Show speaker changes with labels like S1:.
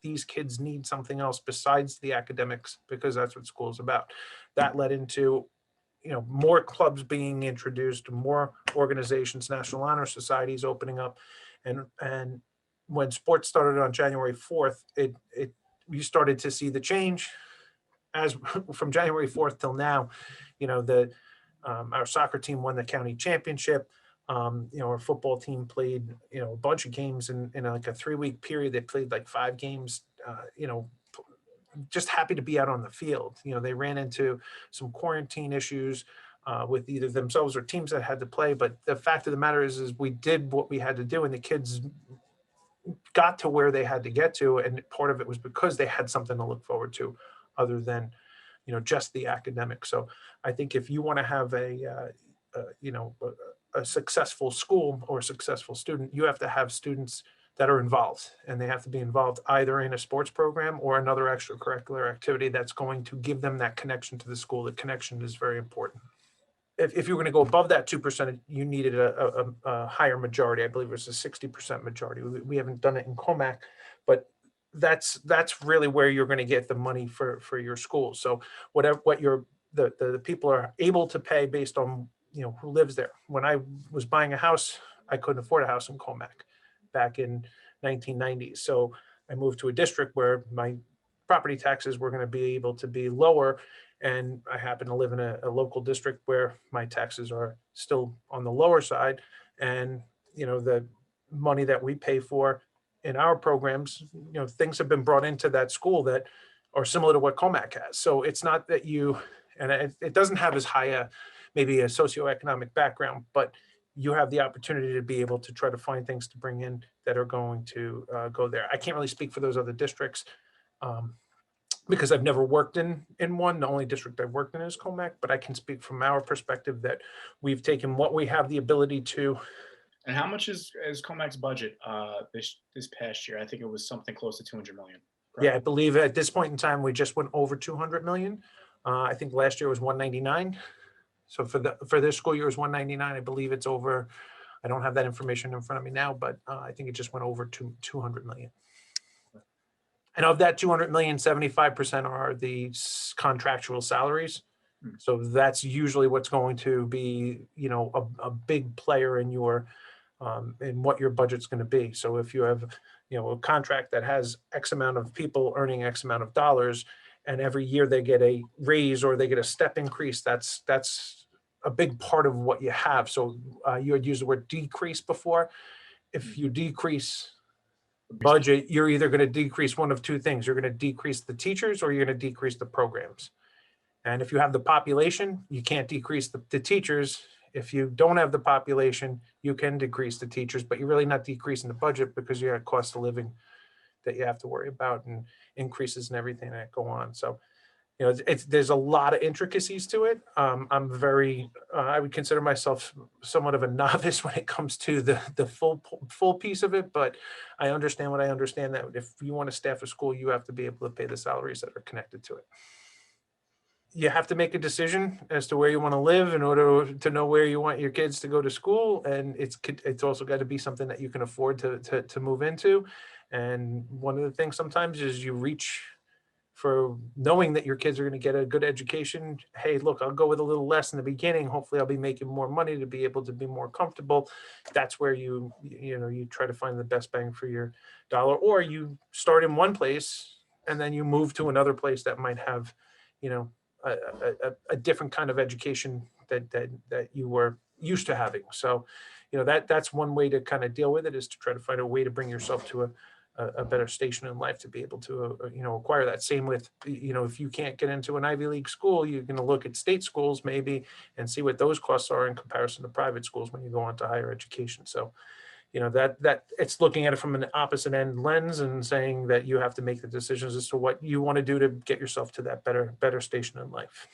S1: these kids need something else besides the academics, because that's what school is about. That led into, more clubs being introduced, more organizations, National Honor Societies opening up. And when sports started on January 4th, you started to see the change as from January 4th till now. Our soccer team won the county championship. Our football team played, a bunch of games in like a 3-week period. They played like 5 games, just happy to be out on the field. They ran into some quarantine issues with either themselves or teams that had to play. But the fact of the matter is we did what we had to do, and the kids got to where they had to get to. And part of it was because they had something to look forward to other than, just the academic. So I think if you want to have a successful school or a successful student, you have to have students that are involved, and they have to be involved either in a sports program or another extracurricular activity that's going to give them that connection to the school. The connection is very important. If you're going to go above that 2%, you needed a higher majority. I believe it was a 60% majority. We haven't done it in Commack, but that's really where you're going to get the money for your school. So what the people are able to pay based on who lives there. When I was buying a house, I couldn't afford a house in Commack back in 1990. So I moved to a district where my property taxes were going to be able to be lower. And I happen to live in a local district where my taxes are still on the lower side. And, the money that we pay for in our programs, things have been brought into that school that are similar to what Commack has. So it's not that and it doesn't have as high maybe a socioeconomic background, but you have the opportunity to be able to try to find things to bring in that are going to go there. I can't really speak for those other districts because I've never worked in one. The only district I've worked in is Commack, but I can speak from our perspective that we've taken what we have the ability to.
S2: And how much is Comac's budget this past year? I think it was something close to 200 million. Correct?
S1: Yeah, I believe at this point in time, we just went over 200 million. I think last year was 199. So for this school year it was 199. I believe it's over. I don't have that information in front of me now, but I think it just went over to 200 million. And of that 200 million, 75% are the contractual salaries. So that's usually what's going to be, a big player in your in what your budget's going to be. So if you have, a contract that has X amount of people earning X amount of dollars, and every year they get a raise or they get a step increase, that's a big part of what you have. So you had used the word decrease before. If you decrease budget, you're either going to decrease one of two things. You're going to decrease the teachers or you're going to decrease the programs. And if you have the population, you can't decrease the teachers. If you don't have the population, you can decrease the teachers, but you're really not decreasing the budget because you have cost of living that you have to worry about and increases and everything that go on. So, there's a lot of intricacies to it. I'm very, I would consider myself somewhat of a novice when it comes to the full piece of it, but I understand what I understand, that if you want to staff a school, you have to be able to pay the salaries that are connected to it. You have to make a decision as to where you want to live in order to know where you want your kids to go to school. And it's also got to be something that you can afford to move into. And one of the things sometimes is you reach for knowing that your kids are going to get a good education. Hey, look, I'll go with a little less in the beginning. Hopefully I'll be making more money to be able to be more comfortable. That's where you try to find the best bang for your dollar, or you start in one place and then you move to another place that might have, a different kind of education that you were used to having. So, that's one way to kind of deal with it, is to try to find a way to bring yourself to a better station in life to be able to, acquire that. Same with, if you can't get into an Ivy League school, you're going to look at state schools maybe and see what those costs are in comparison to private schools when you go on to higher education. So, that it's looking at it from an opposite end lens and saying that you have to make the decisions as to what you want to do to get yourself to that better station in life.